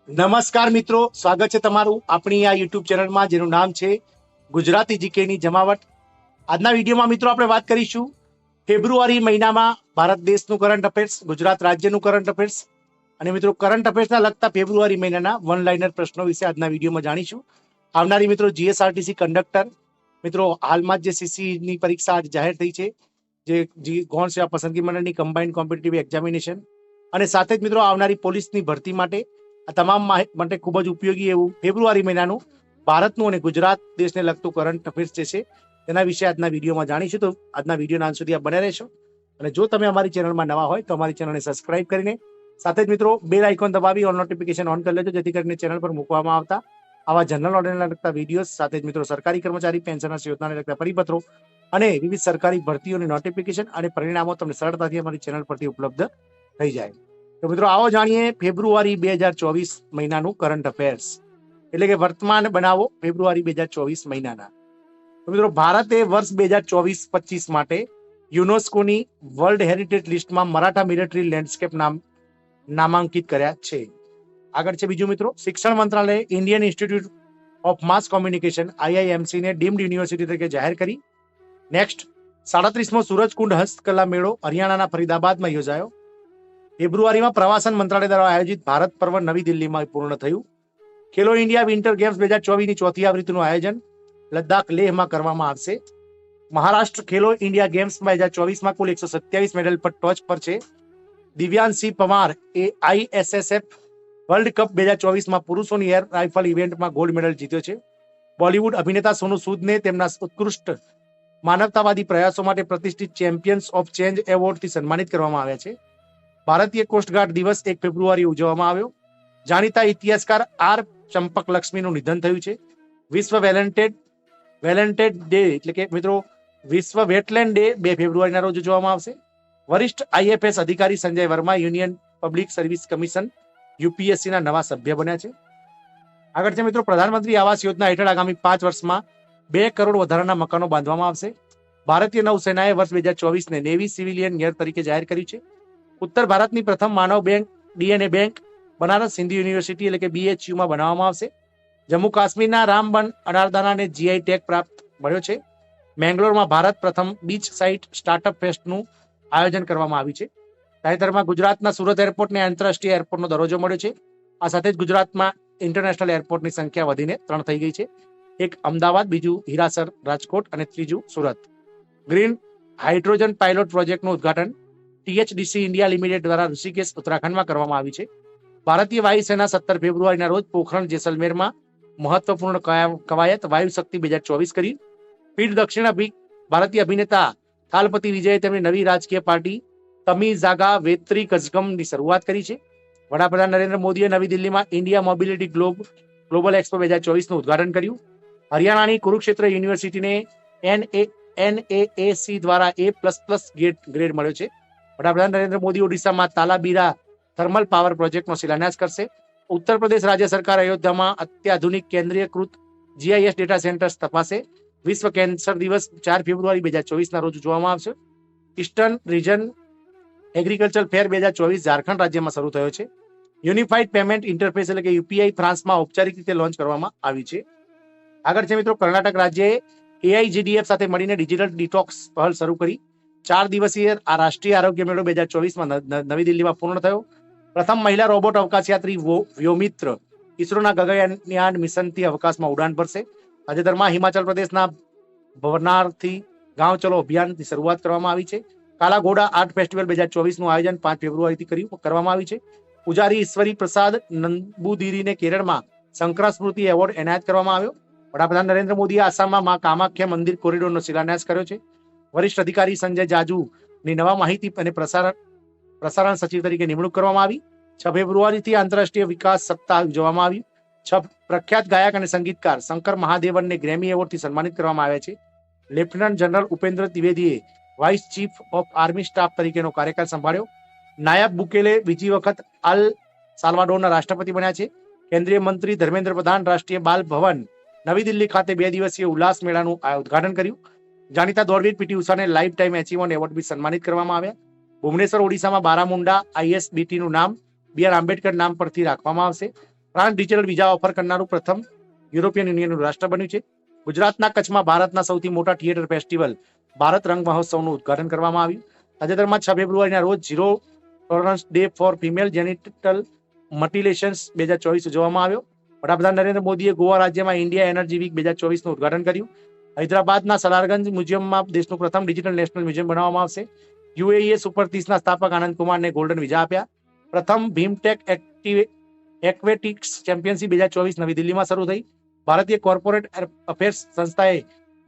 નમસ્કાર મિત્રો, સ્વાગત છે તમારું આપણી આ યુટ્યુબ ચેનલમાં જેનું નામ છે ગુજરાતી જીકેની જમાવટ. આજના વિડીયોમાં મિત્રો આપણે વાત કરીશું ફેબ્રુઆરી મહિનામાં ભારત દેશનું કરંટ અફેર્સ, ગુજરાત રાજ્યનું કરંટ અફેર્સ અને મિત્રો કરંટ અફેર્સના લગતા ફેબ્રુઆરી મહિનાના વન લાઇનર પ્રશ્નો વિશે આજના વિડીયોમાં જાણીશું. આવનારી મિત્રો જીએસઆરટીસી કંડક્ટર, મિત્રો હાલમાં જ જે સીસીની પરીક્ષા આજ જાહેર થઈ છે, જે ગૌણ સેવા પસંદગી મંડળની કમ્બાઇન્ડ કોમ્પિટિટિવ એક્ઝામિનેશન, અને સાથે જ મિત્રો આવનારી પોલીસની ભરતી માટે આ તમામ માટે ખૂબ જ ઉપયોગી એવું ફેબ્રુઆરી મહિનાનું ભારતનું અને ગુજરાત દેશને લગતું કરંટ અફેર્સ જે છે તેના વિશે આજના વિડીયોમાં જાણીશું. તો આજના વિડીયોના અંત સુધી આપ બન્યા રહેશો અને જો તમે અમારી ચેનલમાં નવા હોય તો અમારી ચેનલને સબસ્ક્રાઇબ કરીને સાથે જ મિત્રો બેલ આઇકોન દબાવી ઓલ નોટિફિકેશન ઓન કરી લેજો, જેથી કરીને ચેનલ પર મૂકવામાં આવતા આવા જનરલ ઓર્ડરને લગતા વિડીયો, સાથે જ મિત્રો સરકારી કર્મચારી પેન્શનર્સ યોજનાને લગતા પરિપત્રો અને વિવિધ સરકારી ભરતીઓની નોટિફિકેશન અને પરિણામો તમને સરળતાથી અમારી ચેનલ પરથી ઉપલબ્ધ થઈ જાય. તો મિત્રો આવો જાણીએ ફેબ્રુઆરી 2024 મહિનાનું કરંટ અફેર્સ, એટલે કે વર્તમાન બનાવો ફેબ્રુઆરી 2024 મહિનાના. તો મિત્રો ભારતે વર્ષ 2024-25 માટે યુનેસ્કોની વર્લ્ડ હેરિટેજ લિસ્ટમાં મરાઠા મિલિટરી લેન્ડસ્કેપ નામાંકિત કર્યા છે. આગળ છે બીજું મિત્રો, શિક્ષણ મંત્રાલયે Indian institute of mass communication IIMC ને ડીમ્ડ યુનિવર્સિટી તરીકે જાહેર કરી. નેક્સ્ટ, 37મો સૂરજકુંડ હસ્તકલા મેળો હરિયાણાના ફરીદાબાદમાં યોજાયો. ફેબ્રુઆરીમાં પ્રવાસન મંત્રાલય દ્વારા આયોજિત ભારત પર્વ નવી દિલ્હીમાં પૂર્ણ થયું. ખેલો ઇન્ડિયા વિન્ટર ગેમ્સ 2024ની ચોથી આવૃત્તિનું આયોજન લદ્દાખ લેહમાં કરવામાં આવશે. મહારાષ્ટ્ર ખેલો ઇન્ડિયા ગેમ્સ 2024માં કુલ 127 મેડલ પર ટોચ પર છે. દિવ્યાંશી પવાર એ ISSF વર્લ્ડ કપ 2024માં પુરુષોની એર રાઇફલ ઇવેન્ટમાં ગોલ્ડ મેડલ જીત્યો છે. બોલિવૂડ અભિનેતા સોનુ સૂદને તેમના ઉત્કૃષ્ટ માનવતાવાદી પ્રયાસો માટે પ્રતિષ્ઠિત ચેમ્પિયન્સ ઓફ ચેન્જ એવોર્ડથી સન્માનિત કરવામાં આવ્યા છે. ભારતીય કોસ્ટગાર્ડ દિવસ 1 ફેબ્રુઆરી ઉજવવામાં આવ્યો. જાણીતા ઇતિહાસકાર આર ચંપક લક્ષ્મીનું નિધન થયું છે. વિશ્વ વેલેન્ટેડ ડે એટલે કે મિત્રો વિશ્વ વેટલેન્ડ ડે 2 ફેબ્રુઆરીના રોજ ઉજવવામાં આવશે. વરિષ્ઠ IFS અધિકારી Sanjay Verma union public service commission UPSC ના નવા સભ્ય બન્યા છે. આગળ છે મિત્રો, પ્રધાનમંત્રી આવાસ યોજના હેઠળ આગામી 5 વર્ષમાં 2 કરોડ વધારાના મકાનો બાંધવામાં આવશે. ભારતીય નૌસેનાએ વર્ષ 2024ને નેવી સિવિલિયન યર તરીકે જાહેર કર્યું છે. ઉત્તર ભારતની પ્રથમ માનવ bank DNA bank Banaras Hindu university એટલે કે BHUમાં બનાવવામાં આવશે. જમ્મુ કાશ્મીરના રામબન અનારદાનાને GI ટેગ પ્રાપ્ત મળ્યો છે. મેંગ્લોરમાં ભારત પ્રથમ બીચ સાઇટ સ્ટાર્ટઅપ ફેસ્ટનું આયોજન કરવામાં આવ્યું છે. તાજેતરમાં ગુજરાતના સુરત એરપોર્ટને આંતરરાષ્ટ્રીય એરપોર્ટનો દરજ્જો મળ્યો છે. આ સાથે જ ગુજરાતમાં ઇન્ટરનેશનલ એરપોર્ટની સંખ્યા વધીને 3 થઈ ગઈ છે. એક અમદાવાદ, બીજું હીરાસર રાજકોટ અને ત્રીજું સુરત. ગ્રીન હાઇડ્રોજન પાયલોટ પ્રોજેક્ટનું ઉદ્ઘાટન THDC ઇન્ડિયા લિમિટેડ દ્વારા ઋષિકેશ ઉત્તરાખંડમાં કરવામાં આવી છે. ભારતીય વાયુસેના 17 ફેબ્રુઆરીના રોજ પોખરણ જેસલમેરમાં મહત્વપૂર્ણ કવાયત વાયુ શક્તિ 2024 કરી. પીઢ દક્ષિણ ભારતીય અભિનેતા થાલપતિ વિજયે તેમની નવી રાજકીય પાર્ટી તમિઝાગા વેત્રી કઝગમની શરૂઆત કરી છે. વડાપ્રધાન નરેન્દ્ર મોદીએ નવી દિલ્હીમાં ઇન્ડિયા મોબિલિટી ગ્લોબલ એક્સપો 2024નું ઉદ્ઘાટન કર્યું. હરિયાણાની કુરુક્ષેત્ર યુનિવર્સિટીને NAAC દ્વારા A++ ગ્રેડ મળ્યો છે. વડાપ્રધાન નરેન્દ્ર મોદી ઓડિશામાં તાલાબીરા થર્મલ પાવર પ્રોજેક્ટનો શિલાન્યાસ કરશે. ઉત્તર પ્રદેશ રાજ્ય સરકાર અયોધ્યામાં અત્યાધુનિક કેન્દ્રીયકૃત GIS ડેટા સેન્ટર્સ તપાસે. વિશ્વ કેન્સર દિવસ 4 ફેબ્રુઆરી 2024ના રોજ ઉજવવામાં આવશે. ઈસ્ટર્ન રીજન એગ્રીકલ્ચર ફેર 2024 ઝારખંડ રાજ્યમાં શરૂ થયો છે. યુનિફાઈડ પેમેન્ટ ઇન્ટરફેસ એટલે કે UPI ફ્રાન્સમાં ઔપચારિક રીતે લોન્ચ કરવામાં આવી છે. આગળ છે મિત્રો, કર્ણાટક રાજ્યએ AIGDF સાથે મળીને ડિજિટલ ડિટોક્સ પહેલ શરૂ કરી. 4 દિવસીય આ રાષ્ટ્રીય આરોગ્ય મેળો 2024માં નવી દિલ્હીમાં પૂર્ણ થયો. પ્રથમ મહિલા રોબોટ અવકાશયાત્રી વ્યોમિત્ર ઇસરોના ગગનયાન મિશનથી અવકાશમાં ઉડાન ભરશે. તાજેતરમાં હિમાચલ પ્રદેશના ભવનારથી ગાંવ ચલો અભિયાનની શરૂઆત કરવામાં આવી છે. કાલા ઘોડા આર્ટ ફેસ્ટિવલ 2024નું આયોજન 5 ફેબ્રુઆરીથી કરવામાં આવી છે. પૂજારી ઈશ્વરી પ્રસાદ નંબુદિરીને કેરળમાં શંકરા સ્મૃતિ એવોર્ડ એનાયત કરવામાં આવ્યો. વડાપ્રધાન નરેન્દ્ર મોદીએ આસામમાં મા કામાખ્યા મંદિર કોરિડોરનો શિલાન્યાસ કર્યો છે. વરિષ્ઠ અધિકારી સંજય જાજુની નવા માહિતી અને પ્રસારણ સચિવ તરીકે નિમણૂક કરવામાં આવી. 6 ફેબ્રુઆરીથી આંતરરાષ્ટ્રીય વિકાસ સપ્તાહ ઉજવવામાં આવ્યું. 6 પ્રખ્યાત ગાયક અને સંગીતકાર શંકર મહાદેવનને ગ્રેમી એવોર્ડથી સન્માનિત કરવામાં આવ્યા છે. લેફ્ટનન્ટ જનરલ ઉપેન્દ્ર ત્રિવેદીએ vice chief of army staff તરીકેનો કાર્યકાળ સંભાળ્યો. નાયબ બુકેલે બીજી વખત અલ સાલ્વાડોરના રાષ્ટ્રપતિ બન્યા છે. કેન્દ્રીય મંત્રી ધર્મેન્દ્ર પ્રધાન રાષ્ટ્રીય બાલ ભવન નવી દિલ્હી ખાતે 2 દિવસીય ઉલ્લાસ મેળાનું ઉદ્ઘાટન કર્યું. જાણીતા દોડવીર PT ઉષાને લાઈફ ટાઈમ એચીવમેન્ટ એવોર્ડથી સન્માનિત કરવામાં આવ્યા. ભુવનેશ્વર ઓડિશામાં બારામુંડા ISBTનું નામ BR આંબેડકર નામ પરથી રાખવામાં આવશે. ફ્રાન્સ ડિજિટલ વિઝા ઓફર કરનારું પ્રથમ યુરોપિયન યુનિયનનું રાષ્ટ્ર બન્યું છે. ગુજરાતના કચ્છમાં ભારતના સૌથી મોટા થિયેટર ફેસ્ટિવલ ભારત રંગ મહોત્સવનું ઉદ્ઘાટન કરવામાં આવ્યું. તાજેતરમાં 6 ફેબ્રુઆરીના રોજ zero tolerance day for female genital mutilations 2024 ઉજવવામાં આવ્યો. વડાપ્રધાન નરેન્દ્ર મોદીએ ગોવા રાજ્યમાં ઇન્ડિયા એનર્જી વીક 2024નું ઉદ્ઘાટન કર્યું. હૈદરાબાદના સલારગંજ મ્યુઝિયમમાં દેશનું પ્રથમ ડિજિટલ નેશનલ મ્યુઝિયમ બનાવવામાં આવશે. યુએઈએ સુપર 30ના સ્થાપક આનંદ કુમારને ગોલ્ડન વિઝા આપ્યા. પ્રથમ ભીમટેક એક્વેટિક્સ ચેમ્પિયનશિપ 2024 નવી દિલ્હીમાં શરૂ થઈ. ભારતીય કોર્પોરેટ અફેર્સ સંસ્થાએ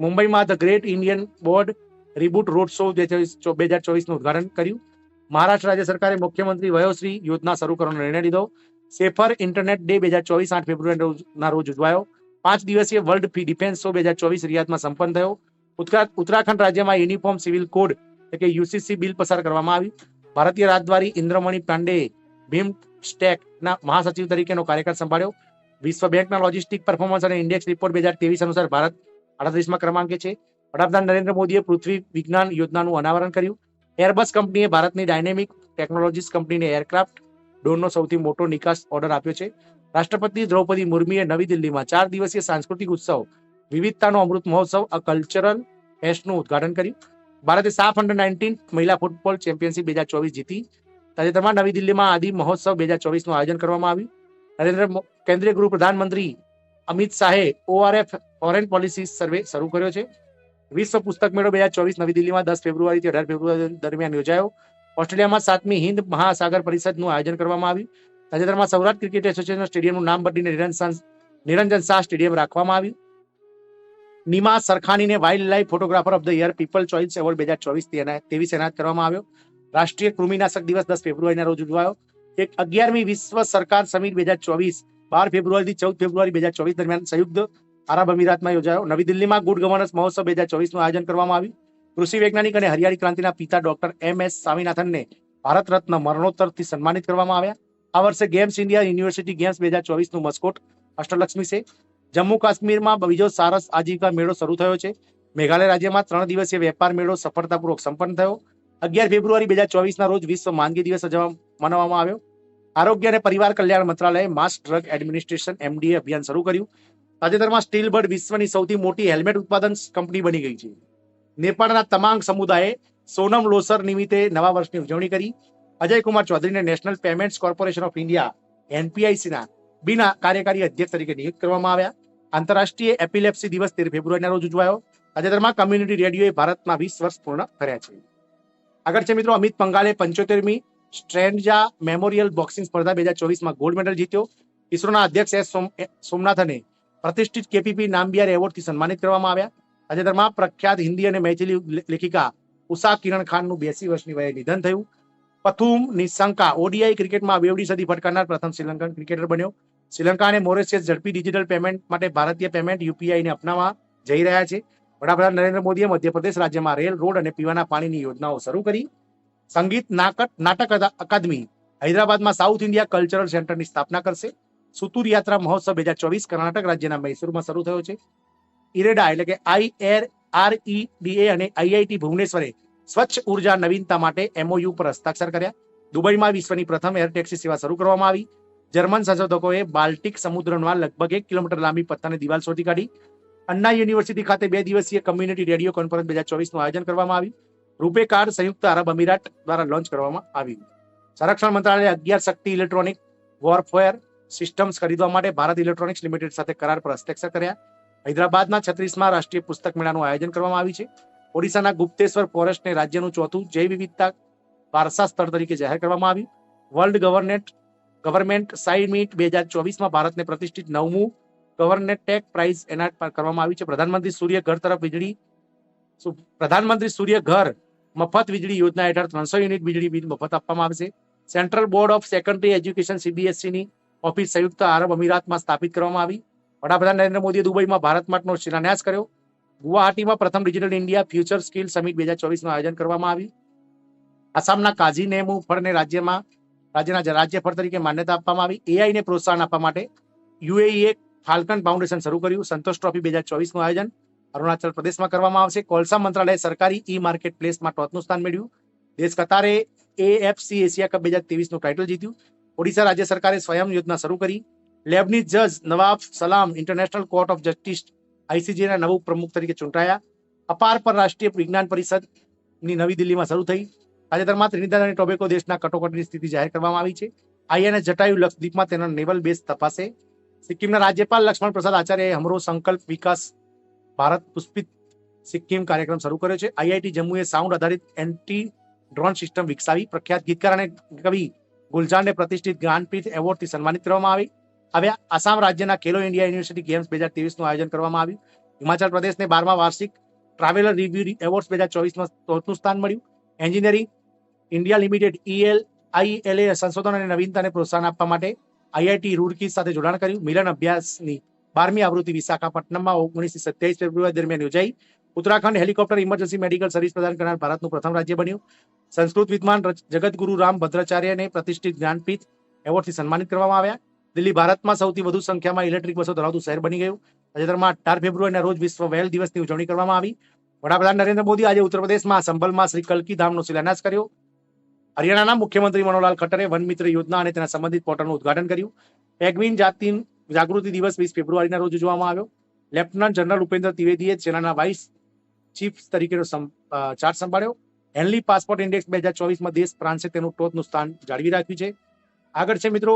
મુંબઈમાં the great Indian board reboot road show 2024નું ઉદ્ઘાટન કર્યું. મહારાષ્ટ્ર રાજ્ય સરકારે મુખ્યમંત્રી વયોશ્રી યોજના શરૂ કરવાનો નિર્ણય લીધો. સેફર ઇન્ટરનેટ ડે 2024 8 ફેબ્રુઆરીના રોજ ઉજવાયો. 5 દિવસીય વર્લ્ડ ડિફેન્સ શો 2024 રિયાદમાં સંપન્ન થયો. ઉત્તરાખંડ રાજ્યમાં યુનિફોર્મ સિવિલ કોડ એટલે કે યુસીસી બિલ પસાર કરવામાં આવ્યું. ભારતીય રાજદ્વારી ઇન્દ્રમણી પાંડેએ બિમસ્ટેકના મહાસચિવ તરીકેનો કાર્યકાળ સંભાળ્યો. વિશ્વ બેંકના લોજિસ્ટિક પરફોર્મન્સ અને ઇન્ડેક્સ રિપોર્ટ 2023 અનુસાર ભારત 38મા ક્રમાંકે છે. વડાપ્રધાન નરેન્દ્ર મોદીએ પૃથ્વી વિજ્ઞાન યોજનાનું અનાવરણ કર્યું. એરબસ કંપનીએ ભારતની ડાયનેમિક ટેકનોલોજીસ કંપનીને એરક્રાફ્ટ ડ્રોનનો સૌથી મોટો નિકાસ ઓર્ડર આપ્યો છે. રાષ્ટ્રપતિ દ્રૌપદી મુર્મુએ નવી દિલ્હીમાં 4 દિવસીય સાંસ્કૃતિક ઉત્સવ વિવિધતાનો અમૃત મહોત્સવ અ કલ્ચરલ ફેસ્ટનું ઉદ્ઘાટન કર્યું. ભારતે સાફ અંડર 19 મહિલા ફૂટબોલ ચેમ્પિયનશિપ 2024 જીતી. તાજેતરમાં નવી દિલ્હીમાં આદિ મહોત્સવ 2024નું આયોજન કરવામાં આવ્યું. કેન્દ્રીય ગૃહ પ્રધાનમંત્રી અમિત શાહે ORF ફોરેન પોલિસી સર્વે શરૂ કર્યો છે. વિશ્વ પુસ્તક મેળો 2024 નવી દિલ્હીમાં 10 ફેબ્રુઆરીથી 18 ફેબ્રુઆરી દરમિયાન યોજાયો. ઓસ્ટ્રેલિયામાં 7મી હિન્દ મહાસાગર પરિષદનું આયોજન કરવામાં આવ્યું. તાજેતરમાં સૌરાષ્ટ્ર ક્રિકેટ એસોસિએશન સ્ટેડિયમનું નામ બદલીને નિરંજન શાહ સ્ટેડિયમ રાખવામાં આવ્યું. નિમા સરખાનીને wildlife photographer of the year people choice award 2023 એનાયત કરવામાં આવ્યો. રાષ્ટ્રીય કૃમિનાશક દિવસ 10 ફેબ્રુઆરીના રોજ ઉજવાયો. 11મી વિશ્વ સરકાર સમિટ 2024 12 ફેબ્રુઆરીથી 14 ફેબ્રુઆરી 2024 દરમિયાન સંયુક્ત આરબ અમીરાતમાં યોજાયો. નવી દિલ્હીમાં ગુડ ગવર્નન્સ મહોત્સવ 2024નું આયોજન કરવામાં આવ્યું. કૃષિ વૈજ્ઞાનિક અને હરિયાળી ક્રાંતિના પિતા ડોક્ટર MS સ્વામીનાથનને ભારત રત્ન મરણોત્તરથી સન્માનિત કરવામાં આવ્યા. આ વર્ષે games India university games 2024નું મસ્કોટ Ashtalakshmi છે. જમ્મુ કાશ્મીરમાં બીજો સારસ આજીવિકા મેળો શરૂ થયો છે. મેઘાલય રાજ્યમાં 3 દિવસીય વેપાર મેળો સફળતાપૂર્વક સંપન્ન થયો. 11 ફેબ્રુઆરી 2024ના રોજ વિશ્વ માંદગી દિવસ મનાવવામાં આવ્યો. આરોગ્ય અને પરિવાર કલ્યાણ મંત્રાલયે માસ ડ્રગ એડમિનિસ્ટ્રેશન MDA અભિયાન શરૂ કર્યું. તાજેતરમાં સ્ટીલબર્ડ વિશ્વની સૌથી મોટી હેલ્મેટ ઉત્પાદન કંપની બની ગઈ છે. નેપાળના તમામ સમુદાયે સોનમ લોસર નિમિત્તે નવા વર્ષની ઉજવણી કરી. અજય કુમાર ચૌધરીને national payments corporation of India NPICના બિન કાર્યકારી અધ્યક્ષ તરીકે નિયુક્ત કરવામાં આવ્યા. આંતરરાષ્ટ્રીય એપિલેપ્સી દિવસ 13 ફેબ્રુઆરીના રોજ ઉજવાયો. તાજેતરમાં કમ્યુનિટી રેડિયોએ ભારતમાં 20 વર્ષ પૂર્ણ કર્યા છે. આગળ છે મિત્રો, અમિત પંગાલે 75મી સ્ટ્રેન્જા મેમોરિયલ બોક્સિંગ સ્પર્ધા 2024માં ગોલ્ડ મેડલ જીત્યો. ઇસરોના અધ્યક્ષ S સોમનાથને પ્રતિષ્ઠિત KPP નામબિયાર એવોર્ડથી સન્માનિત કરવામાં આવ્યા. તાજેતરમાં પ્રખ્યાત હિન્દી અને મૈથિલી લેખિકા ઉષા કિરણ ખાનનું 82 વર્ષની વયે નિધન થયું. પથુમ નિશંકા ODI ક્રિકેટમાં બેવડી સદી ફટકારનાર પ્રથમ શ્રીલંકન ક્રિકેટર બન્યો. શ્રીલંકા અને મોરેશિયસ ઝડપી ડિજિટલ પેમેન્ટ માટે ભારતીય પેમેન્ટ UPI ને અપનાવવા જઈ રહ્યા છે. વડાપ્રધાન નરેન્દ્ર મોદીએ મધ્યપ્રદેશ રાજ્યમાં રેલ, રોડ અને પીવાના પાણીની યોજનાઓ શરૂ કરી. સંગીત નાટક અકાદમી હૈદરાબાદમાં સાઉથ ઇન્ડિયા કલ્ચરલ સેન્ટરની સ્થાપના કરશે. સુતુર યાત્રા મહોત્સવ 2024 કર્ણાટક રાજ્યના મૈસૂરમાં શરૂ થયો છે. ઇરેડા એટલે કે IREDA અને IIT ભુવનેશ્વરે સ્વચ્છ ઉર્જા નવીનતા માટે MOU પર હસ્તાક્ષર કર્યા. દુબઈમાં વિશ્વની પ્રથમ એર ટેક્સી સેવા શરૂ કરવામાં આવી. જર્મન સંશોધકોએ બાલ્ટિક સમુદ્રમાં લગભગ 1 કિલોમીટર લાંબી પથ્થરની દિવાલ શોધી કાઢી. અન્ના યુનિવર્સિટી ખાતે 2 દિવસીય કમ્યુનિટી રેડિયો કોન્ફરન્સ 2024નું આયોજન કરવામાં આવ્યું. રૂપે કાર્ડ સંયુક્ત આરબ અમીરાત દ્વારા લોન્ચ કરવામાં આવ્યું. સંરક્ષણ મંત્રાલયે 11 શક્તિ ઇલેક્ટ્રોનિક વોરફેર સિસ્ટમ્સ ખરીદવા માટે ભારત ઇલેક્ટ્રોનિક્સ લિમિટેડ સાથે કરાર પર હસ્તાક્ષર કર્યા. હૈદરાબાદના 36મા રાષ્ટ્રીય પુસ્તક મેળાનું આયોજન કરવામાં આવ્યું છે. ઓડિશાના ગુપ્તેશ્વર ફોરેસ્ટને રાજ્યનું 4થું જૈવ વિવિધતા વારસા સ્થળ તરીકે જાહેર કરવામાં આવ્યું. વર્લ્ડ ગવર્મેન્ટ સામિટ 2024માં ભારતને પ્રતિષ્ઠિત 9મું ગવર્નેટેક પ્રાઇઝ એનાયત કરવામાં આવ્યું છે. પ્રધાનમંત્રી સૂર્ય ઘર મફત વીજળી યોજના હેઠળ 300 યુનિટ વીજળી બિલ મફત આપવામાં આવશે. Central board of secondary education CBSEની ઓફિસ સંયુક્ત આરબ અમીરાતમાં સ્થાપિત કરવામાં આવી. વડાપ્રધાન નરેન્દ્ર મોદીએ દુબઈમાં ભારત માટનો શિલાન્યાસ કર્યો. ગુવાહાટીમાં પ્રથમ digital India future skill summit 2024નું આયોજન કરવામાં આવ્યું. આસામના કાઝી નેમુ ફળને રાજ્યના રાજ્ય ફળ તરીકે માન્યતા આપવામાં આવી. AI ને પ્રોત્સાહન આપવા માટે UAE ફાલ્કન ફાઉન્ડેશન શરૂ કર્યું. સંતોષ ટ્રોફી 2024નું આયોજન અરુણાચલ પ્રદેશમાં કરવામાં આવશે. કોલસા મંત્રાલયે સરકારી માર્કેટ પ્લેસમાં ટોચનું સ્થાન મેળવ્યું. દેશ કતારે AFC એશિયા કપ 2023નું ટાઇટલ જીત્યું. ઓડિશા રાજ્ય સરકારે સ્વયં યોજના શરૂ કરી. લેબની જજ નવાબ સલામ international court of justice ICJ ના નવું પ્રમુખ તરીકે ચૂંટાયા. અપાર પર રાષ્ટ્રીય વિજ્ઞાન પરિષદની નવી દિલ્હીમાં શરૂ થઈ. તાજેતરમાં ત્રિનિદાદ અને ટોબેગો દેશના કટોકટીની સ્થિતિ જાહેર કરવામાં આવી છે. INS જટાયુ લક્ષદ્વીપમાં તેનો નેવલ બેઝ તપાસે. સિક્કિમના રાજ્યપાલ લક્ષ્મણ પ્રસાદ આચાર્યએ હમરો સંકલ્પ વિકાસ ભારત પુષ્પિત સિક્કિમ કાર્યક્રમ શરૂ કર્યો છે. IIT જમ્મુએ સાઉન્ડ આધારિત એન્ટી ડ્રોન સિસ્ટમ વિકસાવી. પ્રખ્યાત ગીતકાર અને કવિ ગુલજારને પ્રતિષ્ઠિત જ્ઞાનપીઠ એવોર્ડથી સન્માનિત કરવામાં આવ્યા. આસામ રાજ્યના ખેલો ઇન્ડિયા યુનિવર્સિટી ગેમ્સ 2023નું આયોજન કરવામાં આવ્યું. હિમાચલ પ્રદેશને 12મા વાર્ષિક ટ્રાવેલર રિવ્યુ એવોર્ડ્સ 2024માં 4થું સ્થાન મળ્યું. એન્જિનિયરિંગ ઇન્ડિયા લિમિટેડ ILA સંશોધન અને નવીનતાને પ્રોત્સાહન આપવા માટે IIT રૂરકી સાથે જોડાણ કર્યું. મિલન અભ્યાસની 12મી આવૃત્તિ વિશાખાપટ્ટનમમાં 19-27 ફેબ્રુઆરી દરમિયાન યોજાઈ. Uttarakhand helicopter emergency medical service પ્રદાન કરનાર ભારતનું પ્રથમ રાજ્ય બન્યું. સંસ્કૃત વિદ્વાન જગતગુરુ રામ ભદ્રાચાર્યને પ્રતિષ્ઠિત જ્ઞાનપીઠ એવોર્ડથી સન્માનિત કરવામાં આવ્યા. દિલ્હી ભારતમાં સૌથી વધુ સંખ્યામાં ઇલેક્ટ્રિક બસો ધરાવતું શહેર બની ગયું. તાજેતરમાં 18 ફેબ્રુઆરીના રોજ વિશ્વ વ્હેલ દિવસની ઉજવણી કરવામાં આવી. વડાપ્રધાન નરેન્દ્ર મોદી આજે ઉત્તર પ્રદેશમાં સંભલમાં શ્રી કલ્કી ધામનો શિલાન્યાસ કર્યો. હરિયાણાના મુખ્યમંત્રી મનોહરલાલ ખટ્ટરે વન મિત્ર યોજના અને તેના સંબંધિત પોર્ટલનું ઉદઘાટન કર્યું. પેંગ્વિન જાતિ જાગૃતિ દિવસ 20 ફેબ્રુઆરીના રોજ ઉજવવામાં આવ્યો. લેફ્ટનન્ટ જનરલ ઉપેન્દ્ર ત્રિવેદીએ સેનાના વાઇસ ચીફ તરીકેનો ચાર્જ સંભાળ્યો. હેનલી પાસપોર્ટ ઇન્ડેક્સ 2024માં દેશ ફ્રાન્સે તેનું ટોચનું સ્થાન જાળવી રાખ્યું છે. આગળ છે મિત્રો,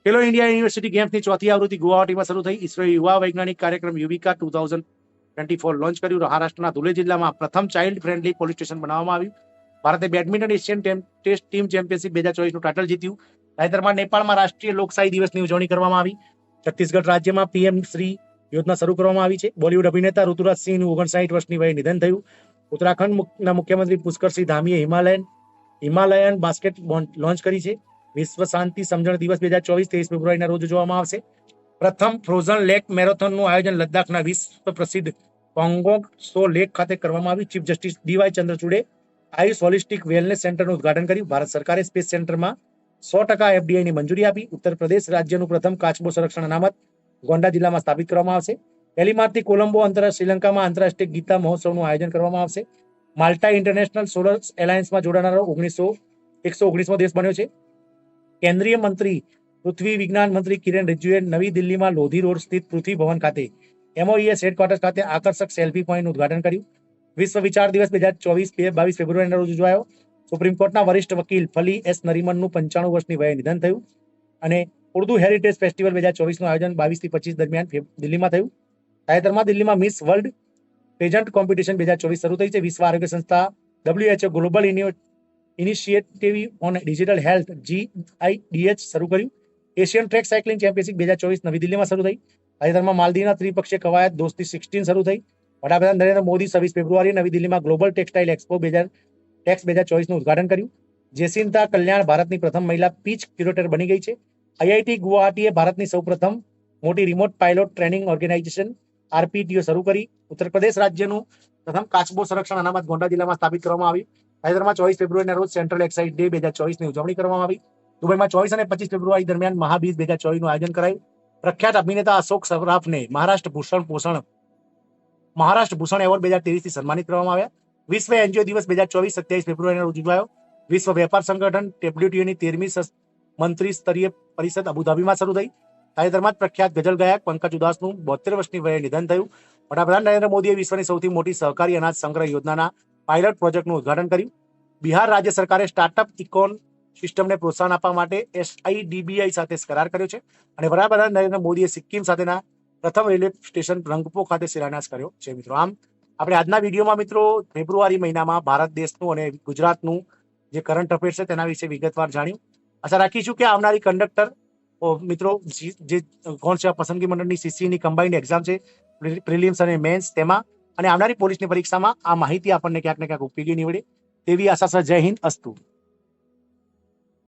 ખેલો ઇન્ડિયા યુનિવર્સિટી ગેમ્સની 4થી આવૃત્તિ ગુવાહાટીમાં શરૂ થઈ. ઇસરોએ યુવા વૈજ્ઞાનિક કાર્યક્રમ યુવિકા 2024 લોન્ચ કર્યું. મહારાષ્ટ્રના ધુલે જિલ્લામાં પ્રથમ ચાઇલ્ડ ફ્રેન્ડલી પોલીસ સ્ટેશન બનાવવામાં આવ્યું. ભારતે badminton Asian test team championship 2024નું ટાઇટલ જીત્યું. તાજેતરમાં નેપાળમાં રાષ્ટ્રીય લોકશાહી દિવસની ઉજવણી કરવામાં આવી. છત્તીસગઢ રાજ્યમાં PM શ્રી યોજના શરૂ કરવામાં આવી છે. બોલિવૂડ અભિનેતા ઋતુરાજ સિંહનું 59 વર્ષની વયે નિધન થયું. ઉત્તરાખંડના મુખ્યમંત્રી પુષ્કરસિંહ ધામીએ હિમાલયન બાસ્કેટ લોન્ચ કરી છે. વિશ્વ શાંતિ સમજણ દિવસ 2024 23 ફેબ્રુઆરીના રોજ ઉજવવામાં આવશે. પ્રથમ ફ્રોઝન લેક મેરેથોનનું આયોજન લદ્દાખના વિશ્વ પ્રસિદ્ધ પોંગોંગ સો લેક ખાતે કરવામાં આવ્યું. ચીફ જસ્ટિસ DY ચંદ્રચૂડે આયુષ હોલિસ્ટિક વેલનેસ સેન્ટરનું ઉદઘાટન કર્યું. ભારત સરકારે સ્પેસ સેન્ટરમાં 100% FDI ની મંજૂરી આપી. ઉત્તર પ્રદેશ રાજ્યનું પ્રથમ કાચબો સંરક્ષણ અનામત ગોંડા જિલ્લામાં સ્થાપિત કરવામાં આવશે. પહેલી માર્ચથી કોલંબો શ્રીલંકામાં આંતરરાષ્ટ્રીય ગીતા મહોત્સવનું આયોજન કરવામાં આવશે. માલ્ટા ઇન્ટરનેશનલ સોલર એલાયન્સમાં જોડાનારો 119મો દેશ બન્યો છે. કેન્દ્રીય મંત્રી પૃથ્વી વિજ્ઞાન મંત્રી કિરણ રિજિજુએ નવી દિલ્હીમાં લોધી રોડ સ્થિત પૃથ્વી ભવન ખાતે MOES હેડક્વાર્ટર્સ ખાતે આકર્ષક સેલ્ફી પોઈન્ટનું ઉદઘાટન કર્યું. વિશ્વ વિચાર દિવસ 2024 22 ફેબ્રુઆરીના રોજ ઉજવાયો. સુપ્રીમ કોર્ટના વરિષ્ઠ વકીલ ફલી S નરીમનનું 95 વર્ષની વયે નિધન થયું. અને ઉર્દુ હેરિટેજ ફેસ્ટિવલ 2024નું આયોજન 22 થી 25 દરમિયાન દિલ્હીમાં થયું. તાજેતરમાં દિલ્હીમાં મિસ વર્લ્ડ પેજન્ટ કોમ્પિટિશન 2024 શરૂ થઈ છે. વિશ્વ આરોગ્ય સંસ્થા WHO global initiative on digital health GIDH શરૂ કર્યું. એશિયન ટ્રેક સાયકલિંગ ચેમ્પિયનશિપ 2024 નવી દિલ્હીમાં શરૂ થઈ. તાજેતરમાં માલદીવના ત્રિપક્ષીય કવાયત દોસ્તી 16 શરૂ થઈ. વડાપ્રધાન નરેન્દ્ર મોદી 26 ફેબ્રુઆરી નવી દિલ્હીમાં ગ્લોબલ ટેક્સટાઇલ એક્સપો 2024નું ઉદઘાટન કર્યું. જેસિન્તા કલ્યાણ ભારતની પ્રથમ મહિલા પીચ ક્યુરેટર બની ગઈ છે. IIT ગુવાહાટીએ ભારતની સૌપ્રથમ મોટી remote pilot training organisation RPTO શરૂ કરી. ઉત્તર પ્રદેશ રાજ્યનું પ્રથમ કાચબો સંરક્ષણ અનામત ગોંડા જિલ્લામાં સ્થાપિત કરવામાં આવી. તાજેતરમાં 24 ફેબ્રુઆરીના રોજ સેન્ટ્રલ એક્સાઇઝ ડે 2024ની ઉજવણી કરવામાં આવી. દુબઈમાં 24 અને 25 ફેબ્રુઆરી દરમિયાન મહાબીજ 2024નું આયોજન કરાયું. પ્રખ્યાત અભિનેતા અશોક સરાફને મહારાષ્ટ્ર ભૂષણ એવોર્ડ 2023થી સન્માનિત કરવામાં આવ્યા. વિશ્વ NGO દિવસ 2024 27 ફેબ્રુઆરીના રોજ ઉજવાયો. વિશ્વ વેપાર સંગઠન WTOની 13મી મંત્રી સ્તરીય પરિષદ અબુધાબીમાં શરૂ થઈ. તાજેતરમાં જ પ્રખ્યાત ગઝલ ગાયક પંકજ ઉદાસનું 72 વર્ષની વયે નિધન થયું. વડાપ્રધાન નરેન્દ્ર મોદીએ વિશ્વની સૌથી મોટી સહકારી અનાજ સંગ્રહ યોજનાના પાયલટ પ્રોજેક્ટનું ઉદઘાટન કર્યું. બિહાર રાજ્ય સરકારે સ્ટાર્ટઅપ ઇકોન સિસ્ટમને પ્રોત્સાહન આપવા માટે SIDBI સાથે કરાર કર્યો છે. અને વડાપ્રધાન નરેન્દ્ર મોદીએ સિક્કિમ સાથેના પ્રથમ રેલવે સ્ટેશન રંગપો ખાતે શિલાન્યાસ કર્યો છે. મિત્રો, આમ આપણે આજના વિડીયોમાં મિત્રો ફેબ્રુઆરી મહિનામાં ભારત દેશનું અને ગુજરાતનું જે કરંટ અફેર્સ છે તેના વિશે વિગતવાર જાણ્યું. આશા રાખીશું કે આવનારી કંડક્ટર મિત્રો જે કોણ છે પસંદગી મંડળની CCની કમ્બાઇન્ડ એક્ઝામ છે, પ્રિલિમ્સ અને મેન્સ, તેમાં અને આવનારી પોલીસની પરીક્ષામાં આ માહિતી આપણને ક્યાંક ને ક્યાંક ઉપયોગી નીવડે તેવી આશા છે. જય હિન્દ, અસ્તુ.